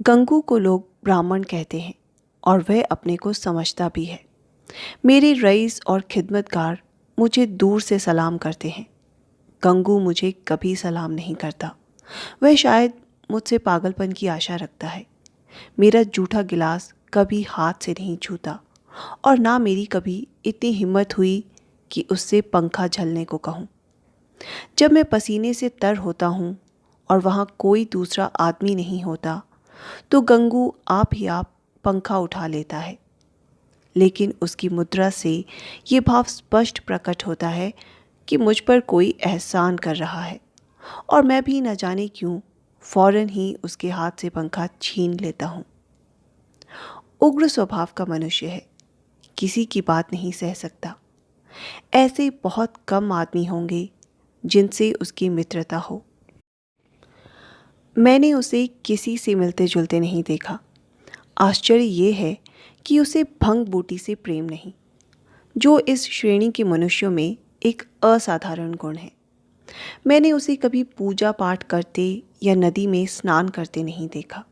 गंगू को लोग ब्राह्मण कहते हैं और वह अपने को समझता भी है। मेरे रईस और खिदमतगार मुझे दूर से सलाम करते हैं। गंगू मुझे कभी सलाम नहीं करता। वह शायद मुझसे पागलपन की आशा रखता है। मेरा जूठा गिलास कभी हाथ से नहीं छूता और ना मेरी कभी इतनी हिम्मत हुई कि उससे पंखा झलने को कहूँ। जब मैं पसीने से तर होता हूँ और वहाँ कोई दूसरा आदमी नहीं होता तो गंगू आप ही आप पंखा उठा लेता है। लेकिन उसकी मुद्रा से ये भाव स्पष्ट प्रकट होता है कि मुझ पर कोई एहसान कर रहा है और मैं भी न जाने क्यों फौरन ही उसके हाथ से पंखा छीन लेता हूँ। उग्र स्वभाव का मनुष्य है, किसी की बात नहीं सह सकता। ऐसे बहुत कम आदमी होंगे जिनसे उसकी मित्रता हो। मैंने उसे किसी से मिलते जुलते नहीं देखा। आश्चर्य ये है कि उसे भंग बूटी से प्रेम नहीं, जो इस श्रेणी के मनुष्यों में एक असाधारण गुण है। मैंने उसे कभी पूजा पाठ करते या नदी में स्नान करते नहीं देखा।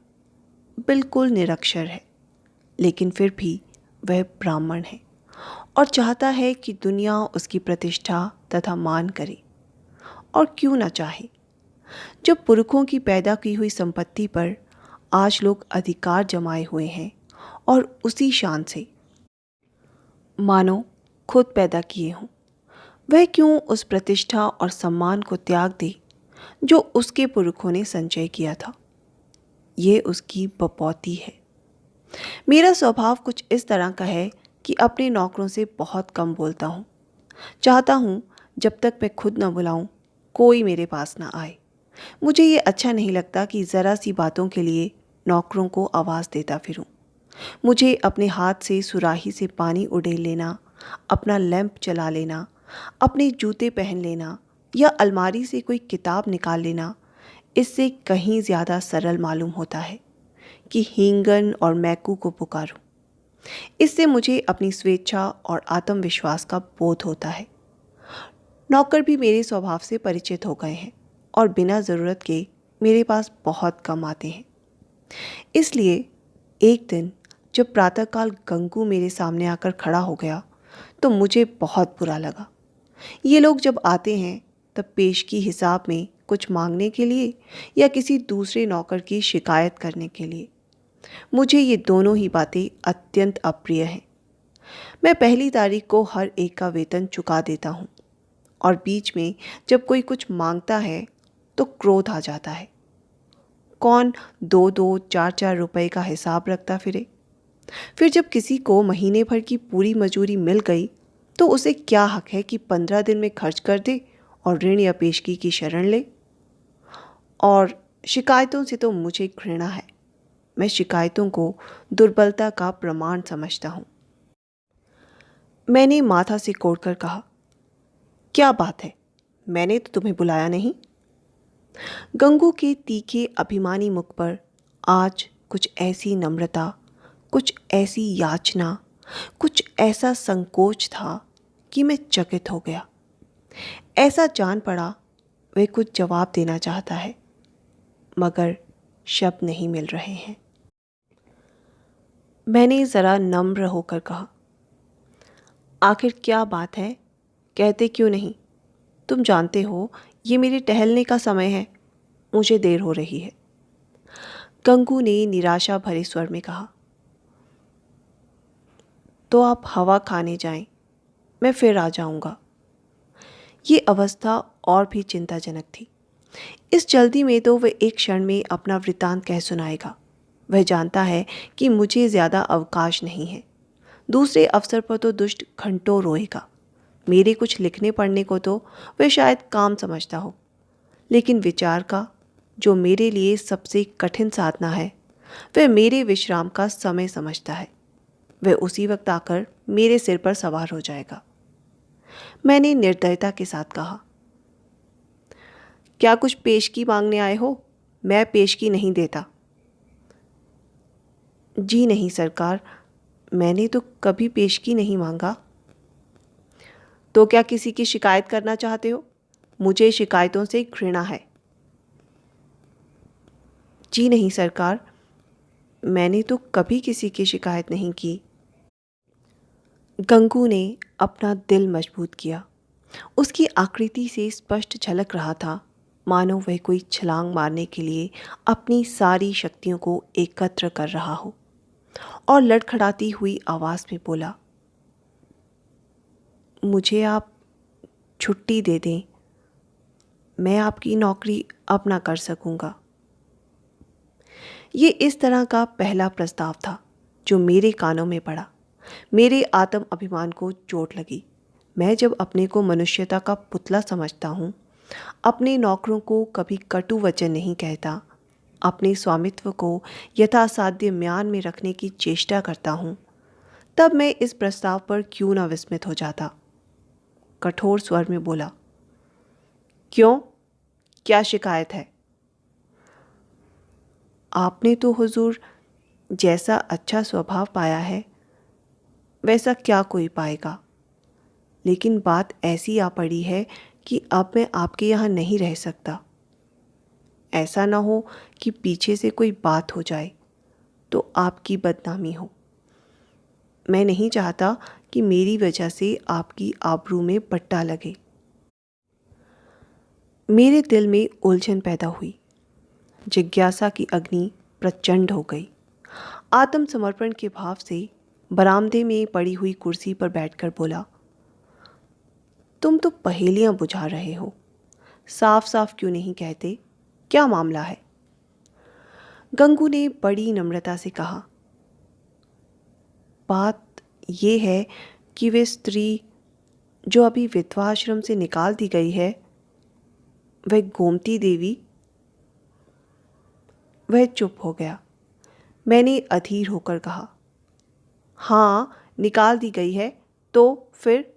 बिल्कुल निरक्षर है, लेकिन फिर भी वह ब्राह्मण है और चाहता है कि दुनिया उसकी प्रतिष्ठा तथा मान करे। और क्यों ना चाहे, जब पुरखों की पैदा की हुई संपत्ति पर आज लोग अधिकार जमाए हुए हैं और उसी शान से मानो खुद पैदा किए हों, वह क्यों उस प्रतिष्ठा और सम्मान को त्याग दे जो उसके पुरखों ने संचय किया था। ये उसकी बपौती है। मेरा स्वभाव कुछ इस तरह का है कि अपने नौकरों से बहुत कम बोलता हूँ। चाहता हूँ जब तक मैं खुद न बुलाऊं कोई मेरे पास ना आए। मुझे ये अच्छा नहीं लगता कि ज़रा सी बातों के लिए नौकरों को आवाज़ देता फिरूं। मुझे अपने हाथ से सुराही से पानी उड़ेल लेना, अपना लैंप चला लेना, अपने जूते पहन लेना या अलमारी से कोई किताब निकाल लेना इससे कहीं ज़्यादा सरल मालूम होता है कि हींगन और मैकू को पुकारूं। इससे मुझे अपनी स्वेच्छा और आत्मविश्वास का बोध होता है। नौकर भी मेरे स्वभाव से परिचित हो गए हैं और बिना ज़रूरत के मेरे पास बहुत कम आते हैं। इसलिए एक दिन जब प्रातःकाल गंगू मेरे सामने आकर खड़ा हो गया तो मुझे बहुत बुरा लगा। ये लोग जब आते हैं तब पेशगी हिसाब में कुछ मांगने के लिए या किसी दूसरे नौकर की शिकायत करने के लिए। मुझे ये दोनों ही बातें अत्यंत अप्रिय हैं। मैं पहली तारीख को हर एक का वेतन चुका देता हूँ और बीच में जब कोई कुछ मांगता है तो क्रोध आ जाता है। कौन 2-2, 4-4 रुपए का हिसाब रखता फिरे। फिर जब किसी को महीने भर की पूरी मजूरी मिल गई तो उसे क्या हक है कि 15 दिन में खर्च कर दे और ऋण या पेशगी की शरण ले। और शिकायतों से तो मुझे घृणा है। मैं शिकायतों को दुर्बलता का प्रमाण समझता हूँ। मैंने माथा से कोड़कर कहा, क्या बात है, मैंने तो तुम्हें बुलाया नहीं। गंगू के तीखे अभिमानी मुख पर आज कुछ ऐसी नम्रता, कुछ ऐसी याचना, कुछ ऐसा संकोच था कि मैं चकित हो गया। ऐसा जान पड़ा वह कुछ जवाब देना चाहता है मगर शब्द नहीं मिल रहे हैं। मैंने ज़रा नम्र होकर कहा, आखिर क्या बात है, कहते क्यों नहीं। तुम जानते हो ये मेरे टहलने का समय है, मुझे देर हो रही है। गंगू ने निराशा भरे स्वर में कहा, तो आप हवा खाने जाएं, मैं फिर आ जाऊंगा। ये अवस्था और भी चिंताजनक थी। इस जल्दी में तो वह एक क्षण में अपना वृत्तांत कह सुनाएगा। वह जानता है कि मुझे ज़्यादा अवकाश नहीं है। दूसरे अवसर पर तो दुष्ट घंटों रोएगा। मेरे कुछ लिखने पढ़ने को तो वह शायद काम समझता हो, लेकिन विचार का, जो मेरे लिए सबसे कठिन साधना है, वह मेरे विश्राम का समय समझता है। वह उसी वक्त आकर मेरे सिर पर सवार हो जाएगा। मैंने निर्दयता के साथ कहा, क्या कुछ पेशगी मांगने आए हो? मैं पेशगी नहीं देता। जी नहीं सरकार, मैंने तो कभी पेशगी नहीं मांगा। तो क्या किसी की शिकायत करना चाहते हो? मुझे शिकायतों से घृणा है। जी नहीं सरकार, मैंने तो कभी किसी की शिकायत नहीं की। गंगू ने अपना दिल मजबूत किया। उसकी आकृति से स्पष्ट झलक रहा था मानो वह कोई छलांग मारने के लिए अपनी सारी शक्तियों को एकत्र कर रहा हो, और लड़खड़ाती हुई आवाज़ में बोला, मुझे आप छुट्टी दे दें, मैं आपकी नौकरी अब ना कर सकूंगा। ये इस तरह का पहला प्रस्ताव था जो मेरे कानों में पड़ा। मेरे आत्म अभिमान को चोट लगी। मैं जब अपने को मनुष्यता का पुतला समझता हूँ, अपने नौकरों को कभी कटु वचन नहीं कहता, अपने स्वामित्व को यथासाध्य म्यान में रखने की चेष्टा करता हूँ, तब मैं इस प्रस्ताव पर क्यों न विस्मित हो जाता। कठोर स्वर में बोला, क्यों, क्या शिकायत है? आपने तो हुजूर जैसा अच्छा स्वभाव पाया है वैसा क्या कोई पाएगा, लेकिन बात ऐसी आ पड़ी है कि अब मैं आपके यहाँ नहीं रह सकता। ऐसा ना हो कि पीछे से कोई बात हो जाए तो आपकी बदनामी हो। मैं नहीं चाहता कि मेरी वजह से आपकी आबरू में पट्टा लगे। मेरे दिल में उलझन पैदा हुई। जिज्ञासा की अग्नि प्रचंड हो गई। आत्मसमर्पण के भाव से बरामदे में पड़ी हुई कुर्सी पर बैठकर बोला, तुम तो पहेलियां बुझा रहे हो, साफ साफ क्यों नहीं कहते, क्या मामला है? गंगू ने बड़ी नम्रता से कहा, बात यह है कि वे स्त्री जो अभी विधवा आश्रम से निकाल दी गई है, वह गोमती देवी। वह चुप हो गया। मैंने अधीर होकर कहा, हाँ, निकाल दी गई है, तो फिर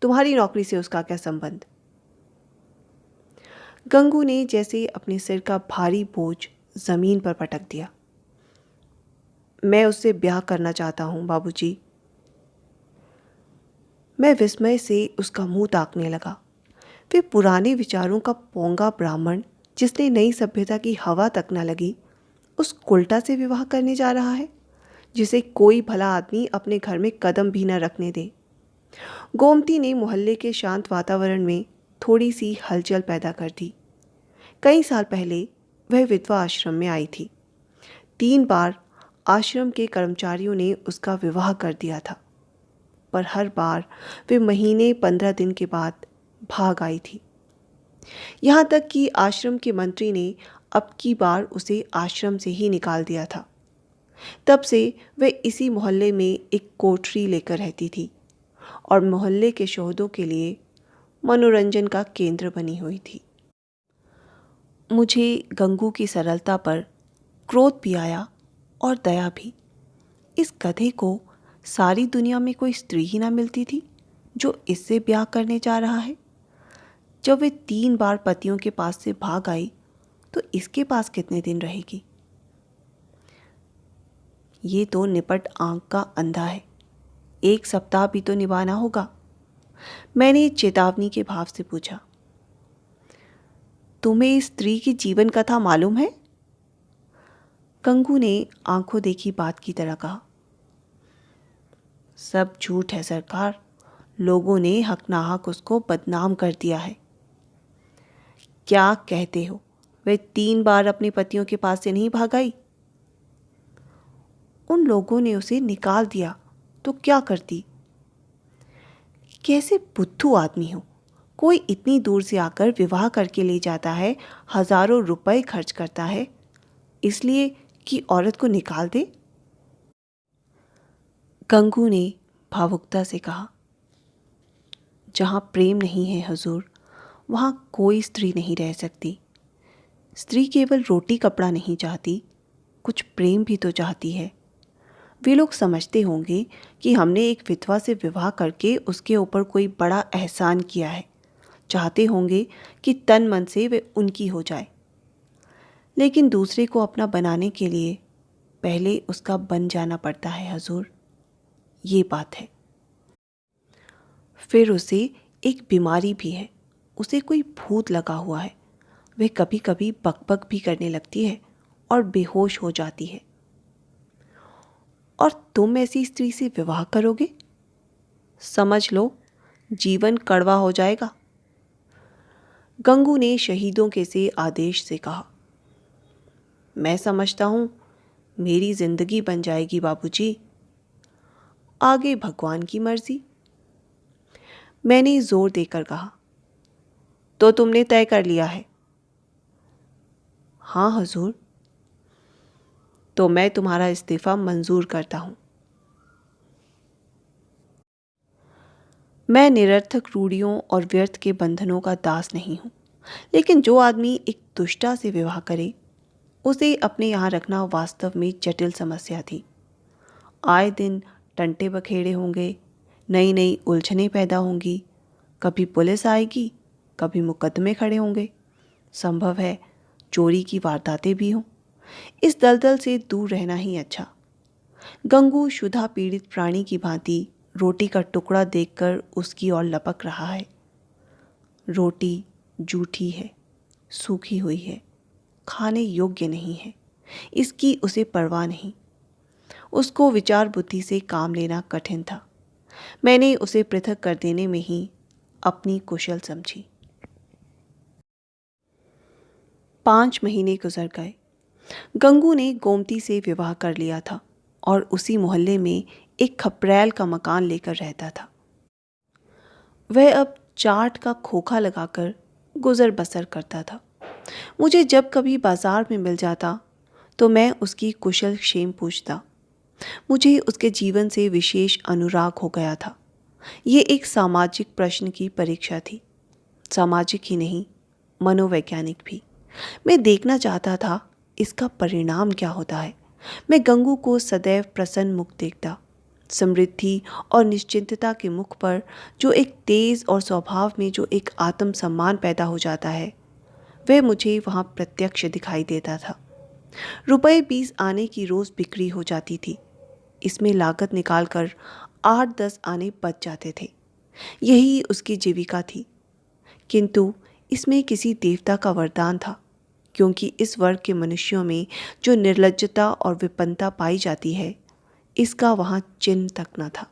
तुम्हारी नौकरी से उसका क्या संबंध? गंगू ने जैसे अपने सिर का भारी बोझ जमीन पर पटक दिया। मैं उससे ब्याह करना चाहता हूं बाबूजी। मैं विस्मय से उसका मुंह ताकने लगा। वे पुराने विचारों का पोंगा ब्राह्मण जिसने नई सभ्यता की हवा तक न लगी, उस कुल्टा से विवाह करने जा रहा है जिसे कोई भला आदमी अपने घर में कदम भी न रखने दे। गोमती ने मोहल्ले के शांत वातावरण में थोड़ी सी हलचल पैदा कर दी। कई साल पहले वह विधवा आश्रम में आई थी। 3 बार आश्रम के कर्मचारियों ने उसका विवाह कर दिया था, पर हर बार वे महीने 15 दिन के बाद भाग आई थी। यहाँ तक कि आश्रम के मंत्री ने अब की बार उसे आश्रम से ही निकाल दिया था। तब से वह इसी मोहल्ले में एक कोठरी लेकर रहती थी और मोहल्ले के शोहदों के लिए मनोरंजन का केंद्र बनी हुई थी। मुझे गंगू की सरलता पर क्रोध भी आया और दया भी। इस गधे को सारी दुनिया में कोई स्त्री ही ना मिलती थी जो इससे ब्याह करने जा रहा है। जब वे 3 बार पतियों के पास से भाग आई तो इसके पास कितने दिन रहेगी? ये तो निपट आंख का अंधा है, 1 सप्ताह भी तो निभाना होगा। मैंने चेतावनी के भाव से पूछा, तुम्हें इस स्त्री की जीवन कथा मालूम है? गंगू ने आंखों देखी बात की तरह कहा, सब झूठ है सरकार, लोगों ने हक नाहक उसको बदनाम कर दिया है। क्या कहते हो, वह 3 बार अपने पतियों के पास से नहीं भाग आई? उन लोगों ने उसे निकाल दिया तो क्या करती? कैसे बुद्धू आदमी हो, कोई इतनी दूर से आकर विवाह करके ले जाता है, हजारों रुपए खर्च करता है, इसलिए कि औरत को निकाल दे? गंगू ने भावुकता से कहा, जहाँ प्रेम नहीं है हुजूर, वहाँ कोई स्त्री नहीं रह सकती। स्त्री केवल रोटी कपड़ा नहीं चाहती, कुछ प्रेम भी तो चाहती है। वे लोग समझते होंगे कि हमने एक विधवा से विवाह करके उसके ऊपर कोई बड़ा एहसान किया है, चाहते होंगे कि तन मन से वे उनकी हो जाए। लेकिन दूसरे को अपना बनाने के लिए पहले उसका बन जाना पड़ता है हुजूर, ये बात है। फिर उसे एक बीमारी भी है, उसे कोई भूत लगा हुआ है। वह कभी कभी बकबक भी करने लगती है और बेहोश हो जाती है। और तुम ऐसी स्त्री से विवाह करोगे? समझ लो, जीवन कड़वा हो जाएगा। गंगू ने शहीदों के से आदेश से कहा। मैं समझता हूं मेरी जिंदगी बन जाएगी बाबूजी, आगे भगवान की मर्जी। मैंने जोर देकर कहा। तो तुमने तय कर लिया है? हाँ हुजूर। तो मैं तुम्हारा इस्तीफा मंजूर करता हूं। मैं निरर्थक रूढ़ियों और व्यर्थ के बंधनों का दास नहीं हूं, लेकिन जो आदमी एक दुष्टा से विवाह करे उसे अपने यहाँ रखना वास्तव में जटिल समस्या थी। आए दिन टंटे बखेड़े होंगे, नई नई उलझनें पैदा होंगी, कभी पुलिस आएगी, कभी मुकदमे खड़े होंगे, संभव है चोरी की वारदातें भी हों। इस दलदल से दूर रहना ही अच्छा। गंगू क्षुधा पीड़ित प्राणी की भांति रोटी का टुकड़ा देखकर उसकी ओर लपक रहा है। रोटी जूठी है, सूखी हुई है, खाने योग्य नहीं है, इसकी उसे परवाह नहीं। उसको विचार बुद्धि से काम लेना कठिन था। मैंने उसे पृथक कर देने में ही अपनी कुशल समझी। 5 महीने गुजर गए। गंगू ने गोमती से विवाह कर लिया था और उसी मोहल्ले में एक खपरैल का मकान लेकर रहता था। वह अब चाट का खोखा लगाकर गुजर बसर करता था। मुझे जब कभी बाजार में मिल जाता तो मैं उसकी कुशल क्षेम पूछता। मुझे उसके जीवन से विशेष अनुराग हो गया था। ये एक सामाजिक प्रश्न की परीक्षा थी, सामाजिक ही नहीं, मनोवैज्ञानिक भी। मैं देखना चाहता था इसका परिणाम क्या होता है। मैं गंगू को सदैव प्रसन्न मुख देखता। समृद्धि और निश्चिंतता के मुख पर जो एक तेज और स्वभाव में जो एक आत्मसम्मान पैदा हो जाता है, वह मुझे वहाँ प्रत्यक्ष दिखाई देता था। रुपए 20 आने की रोज़ बिक्री हो जाती थी। इसमें लागत निकालकर 8-10 आने बच जाते थे। यही उसकी जीविका थी। किंतु इसमें किसी देवता का वरदान था, क्योंकि इस वर्ग के मनुष्यों में जो निर्लज्जता और विपन्नता पाई जाती है, इसका वहाँ चिन्ह तक न था।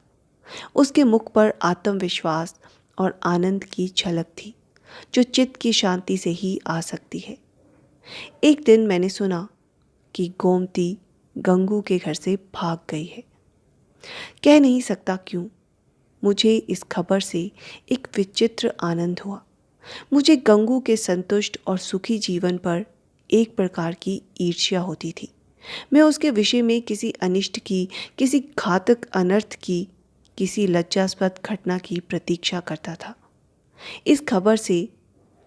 उसके मुख पर आत्मविश्वास और आनंद की झलक थी, जो चित्त की शांति से ही आ सकती है। एक दिन मैंने सुना कि गोमती गंगू के घर से भाग गई है। कह नहीं सकता क्यों, मुझे इस खबर से एक विचित्र आनंद हुआ। मुझे गंगू के संतुष्ट और सुखी जीवन पर एक प्रकार की ईर्ष्या होती थी। मैं उसके विषय में किसी अनिष्ट की, किसी घातक अनर्थ की, किसी लज्जास्पद घटना की प्रतीक्षा करता था। इस खबर से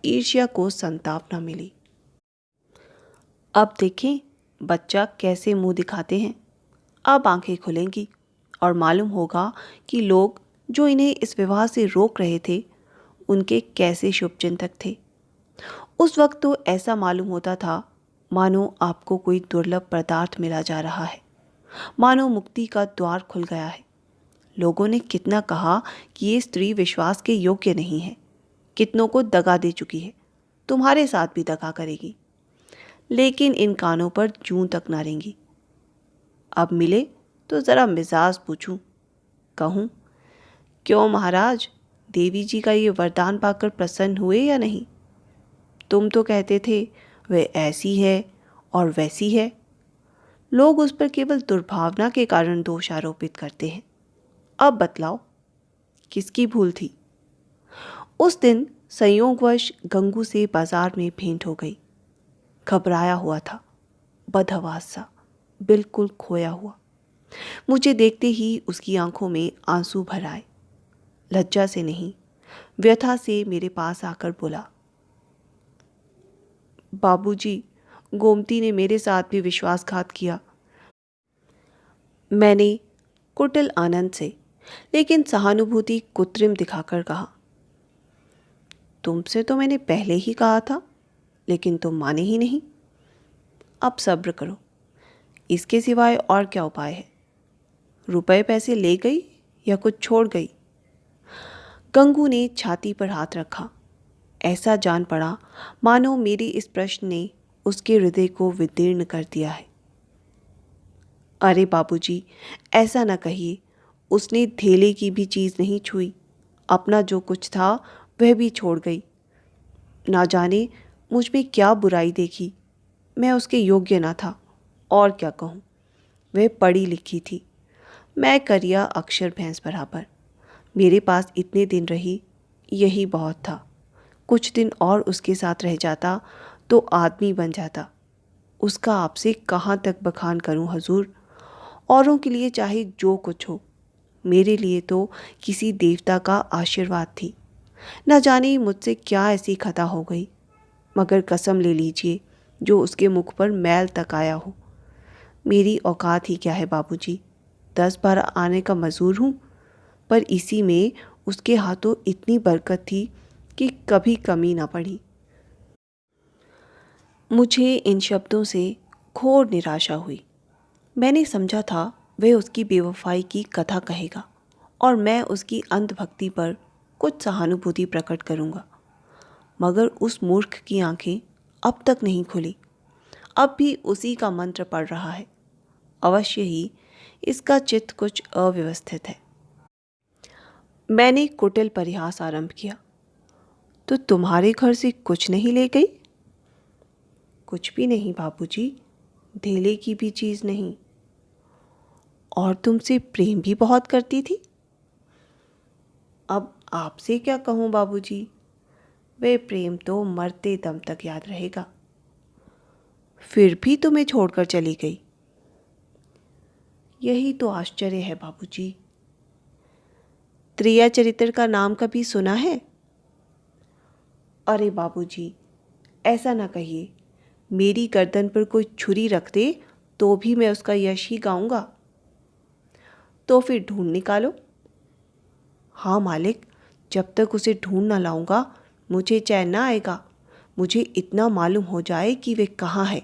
ईर्ष्या को संताप न मिली। अब देखें बच्चा कैसे मुंह दिखाते हैं। अब आंखें खुलेंगी और मालूम होगा कि लोग जो इन्हें इस विवाह से रोक रहे थे, उनके कैसे शुभचिंतक थे। उस वक्त तो ऐसा मालूम होता था मानो आपको कोई दुर्लभ पदार्थ मिला जा रहा है, मानो मुक्ति का द्वार खुल गया है। लोगों ने कितना कहा कि ये स्त्री विश्वास के योग्य नहीं है, कितनों को दगा दे चुकी है, तुम्हारे साथ भी दगा करेगी, लेकिन इन कानों पर जूं तक ना रेंगी। अब मिले तो ज़रा मिजाज पूछूं, कहूं, क्यों महाराज, देवी जी का ये वरदान पाकर प्रसन्न हुए या नहीं? तुम तो कहते थे वह ऐसी है और वैसी है। लोग उस पर केवल दुर्भावना के कारण दोष आरोपित करते हैं। अब बतलाओ किसकी भूल थी? उस दिन संयोगवश गंगू से बाजार में भेंट हो गई। घबराया हुआ था, बदहवास सा, बिल्कुल खोया हुआ। मुझे देखते ही उसकी आंखों में आंसू भर आए। लज्जा से नहीं, व्यथा से मेरे पास आकर बोला, बाबूजी, गोमती ने मेरे साथ भी विश्वासघात किया। मैंने कुटिल आनंद से, लेकिन सहानुभूति कृत्रिम दिखाकर कहा, तुमसे तो मैंने पहले ही कहा था, लेकिन तुम माने ही नहीं। अब सब्र करो, इसके सिवाय और क्या उपाय है? रुपए पैसे ले गई या कुछ छोड़ गई? गंगू ने छाती पर हाथ रखा। ऐसा जान पड़ा मानो मेरी इस प्रश्न ने उसके हृदय को विदीर्ण कर दिया है। अरे बाबूजी, ऐसा ना कहिए। उसने धेले की भी चीज़ नहीं छुई। अपना जो कुछ था वह भी छोड़ गई। ना जाने मुझ में क्या बुराई देखी। मैं उसके योग्य ना था। और क्या कहूँ, वह पढ़ी लिखी थी, मैं करिया अक्षर भैंस बराबर। मेरे पास इतने दिन रही, यही बहुत था। कुछ दिन और उसके साथ रह जाता तो आदमी बन जाता। उसका आपसे कहाँ तक बखान करूं हजूर। औरों के लिए चाहे जो कुछ हो, मेरे लिए तो किसी देवता का आशीर्वाद थी। न जाने मुझसे क्या ऐसी खता हो गई, मगर कसम ले लीजिए जो उसके मुख पर मैल तक आया हो। मेरी औकात ही क्या है बाबूजी, 10-12 आने का मजूर हूँ, पर इसी में उसके हाथों इतनी बरकत थी कि कभी कमी ना पड़ी। मुझे इन शब्दों से घोर निराशा हुई। मैंने समझा था वह उसकी बेवफाई की कथा कहेगा और मैं उसकी अंधभक्ति पर कुछ सहानुभूति प्रकट करूँगा, मगर उस मूर्ख की आंखें अब तक नहीं खुली। अब भी उसी का मंत्र पढ़ रहा है। अवश्य ही इसका चित्त कुछ अव्यवस्थित है। मैंने कुटिल परिहास आरंभ किया। तो तुम्हारे घर से कुछ नहीं ले गई? कुछ भी नहीं बाबूजी, धेले की भी चीज़ नहीं। और तुमसे प्रेम भी बहुत करती थी? अब आपसे क्या कहूँ बाबूजी, वे प्रेम तो मरते दम तक याद रहेगा। फिर भी तुम्हें छोड़कर चली गई। यही तो आश्चर्य है बाबूजी। त्रिया चरित्र का नाम कभी सुना है? अरे बाबूजी, ऐसा ना कहिए। मेरी गर्दन पर कोई छुरी रख दे तो भी मैं उसका यश ही गाऊंगा। तो फिर ढूंढ निकालो। हाँ मालिक, जब तक उसे ढूंढ ना लाऊंगा मुझे चैन ना आएगा। मुझे इतना मालूम हो जाए कि वे कहाँ है,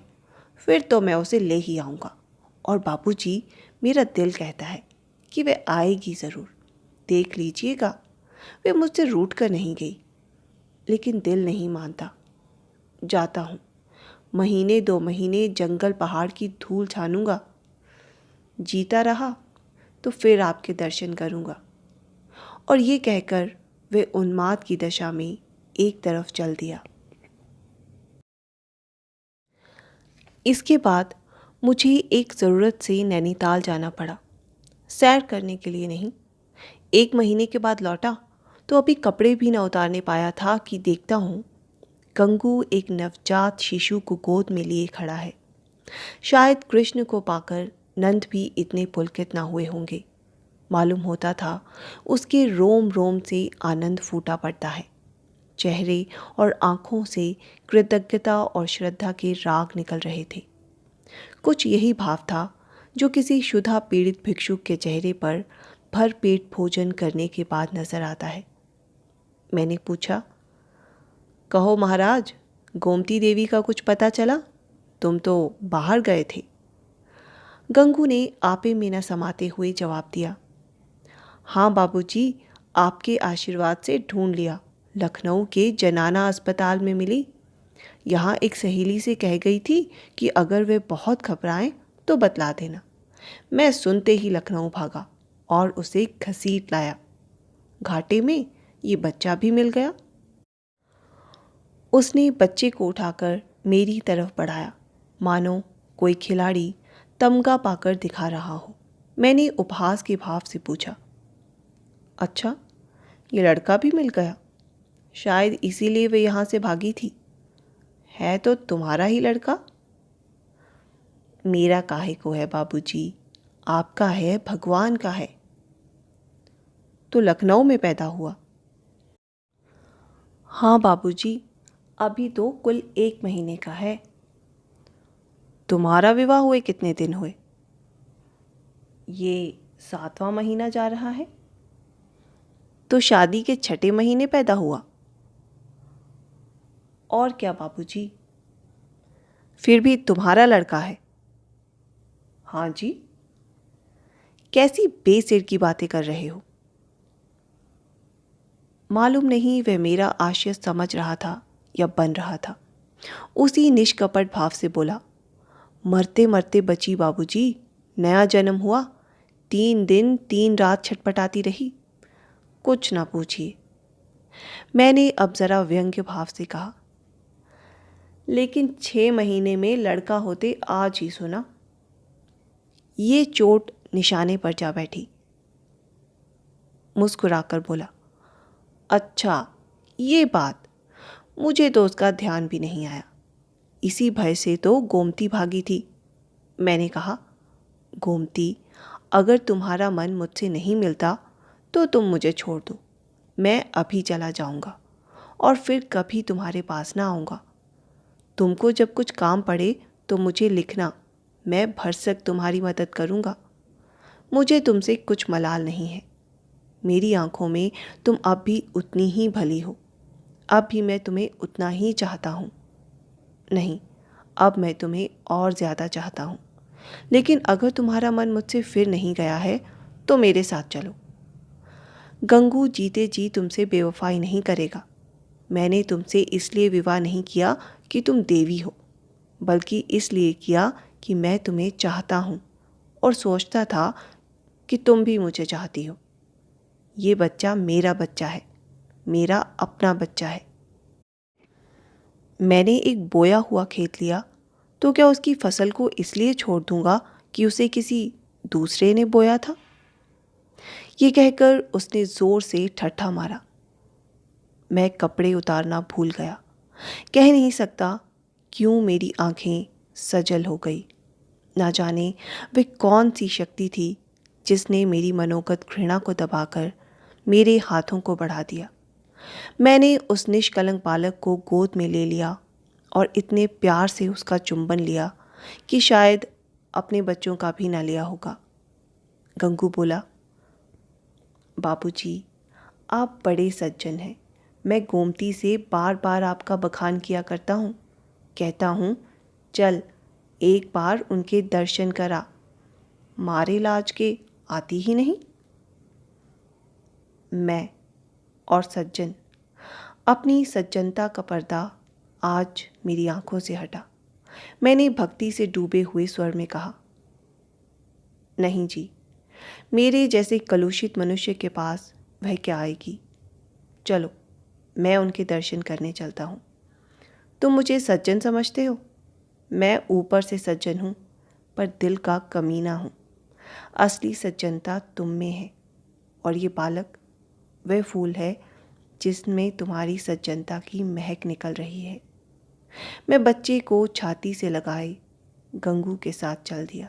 फिर तो मैं उसे ले ही आऊँगा। और बाबूजी, मेरा दिल कहता है कि वे आएगी ज़रूर। देख लीजिएगा, वे मुझसे रूठ कर नहीं गई, लेकिन दिल नहीं मानता। जाता हूँ, महीने 2 महीने जंगल पहाड़ की धूल छानूंगा। जीता रहा तो फिर आपके दर्शन करूंगा। और ये कहकर वे उन्माद की दशा में एक तरफ चल दिया। इसके बाद मुझे एक ज़रूरत से नैनीताल जाना पड़ा। सैर करने के लिए नहीं। 1 महीने के बाद लौटा तो अभी कपड़े भी न उतारने पाया था कि देखता हूँ गंगू एक नवजात शिशु को गोद में लिए खड़ा है। शायद कृष्ण को पाकर नंद भी इतने पुलकित ना हुए होंगे। मालूम होता था उसके रोम रोम से आनंद फूटा पड़ता है। चेहरे और आँखों से कृतज्ञता और श्रद्धा के राग निकल रहे थे। कुछ यही भाव था जो किसी क्षुधा पीड़ित भिक्षुक के चेहरे पर भर पेट भोजन करने के बाद नजर आता है। मैंने पूछा, कहो महाराज, गोमती देवी का कुछ पता चला? तुम तो बाहर गए थे। गंगू ने आपे में न समाते हुए जवाब दिया, हाँ बाबूजी, आपके आशीर्वाद से ढूंढ लिया। लखनऊ के जनाना अस्पताल में मिली। यहाँ एक सहेली से कह गई थी कि अगर वे बहुत घबराएं तो बतला देना। मैं सुनते ही लखनऊ भागा और उसे घसीट लाया। घाटे में ये बच्चा भी मिल गया। उसने बच्चे को उठाकर मेरी तरफ बढ़ाया, मानो कोई खिलाड़ी तमगा पाकर दिखा रहा हो। मैंने उपहास के भाव से पूछा, अच्छा, ये लड़का भी मिल गया? शायद इसीलिए वे यहाँ से भागी थी। है तो तुम्हारा ही लड़का? मेरा काहे को है बाबूजी, आपका है, भगवान का है। तो लखनऊ में पैदा हुआ? हाँ बाबूजी, अभी तो कुल 1 महीने का है। तुम्हारा विवाह हुए कितने दिन हुए? ये 7वां महीना जा रहा है। तो शादी के 6ठे महीने पैदा हुआ? और क्या बाबूजी, फिर भी तुम्हारा लड़का है। हाँ जी। कैसी बेसिर की बातें कर रहे हो? मालूम नहीं वह मेरा आशय समझ रहा था या बन रहा था। उसी निष्कपट भाव से बोला, मरते मरते बची बाबूजी, नया जन्म हुआ, 3 दिन 3 रात छटपटाती रही। कुछ ना पूछिए। मैंने अब जरा व्यंग्य भाव से कहा, लेकिन 6 महीने में लड़का होते आज ही सुना। ये चोट निशाने पर जा बैठी। मुस्कुराकर बोला, अच्छा ये बात, मुझे तो उसका ध्यान भी नहीं आया। इसी भय से तो गोमती भागी थी। मैंने कहा, गोमती, अगर तुम्हारा मन मुझसे नहीं मिलता तो तुम मुझे छोड़ दो। मैं अभी चला जाऊंगा और फिर कभी तुम्हारे पास ना आऊँगा। तुमको जब कुछ काम पड़े तो मुझे लिखना, मैं भरसक तुम्हारी मदद करूँगा। मुझे तुमसे कुछ मलाल नहीं है। मेरी आंखों में तुम अब भी उतनी ही भली हो। अब भी मैं तुम्हें उतना ही चाहता हूँ। नहीं, अब मैं तुम्हें और ज़्यादा चाहता हूँ। लेकिन अगर तुम्हारा मन मुझसे फिर नहीं गया है तो मेरे साथ चलो। गंगू जीते जी तुमसे बेवफाई नहीं करेगा। मैंने तुमसे इसलिए विवाह नहीं किया कि तुम देवी हो, बल्कि इसलिए किया कि मैं तुम्हें चाहता हूँ और सोचता था कि तुम भी मुझे चाहती हो। ये बच्चा मेरा बच्चा है, मेरा अपना बच्चा है। मैंने एक बोया हुआ खेत लिया तो क्या उसकी फसल को इसलिए छोड़ दूंगा कि उसे किसी दूसरे ने बोया था? ये कहकर उसने जोर से ठट्ठा मारा। मैं कपड़े उतारना भूल गया। कह नहीं सकता क्यों मेरी आंखें सजल हो गई। ना जाने वे कौन सी शक्ति थी जिसने मेरी मनोगत घृणा को दबाकर मेरे हाथों को बढ़ा दिया। मैंने उस निष्कलंक बालक को गोद में ले लिया और इतने प्यार से उसका चुंबन लिया कि शायद अपने बच्चों का भी ना लिया होगा। गंगू बोला, बाबूजी, आप बड़े सज्जन हैं। मैं गोमती से बार बार आपका बखान किया करता हूँ। कहता हूँ, चल एक बार उनके दर्शन करा। मारे लाज के आती ही नहीं। मैं और सज्जन, अपनी सज्जनता का पर्दा आज मेरी आंखों से हटा। मैंने भक्ति से डूबे हुए स्वर में कहा, नहीं जी, मेरे जैसे कलुषित मनुष्य के पास वह क्या आएगी। चलो, मैं उनके दर्शन करने चलता हूँ। तुम मुझे सज्जन समझते हो? मैं ऊपर से सज्जन हूँ, पर दिल का कमीना हूँ। असली सज्जनता तुम में है, और ये बालक वह फूल है जिसमें तुम्हारी सज्जनता की महक निकल रही है। मैं बच्चे को छाती से लगाए गंगू के साथ चल दिया।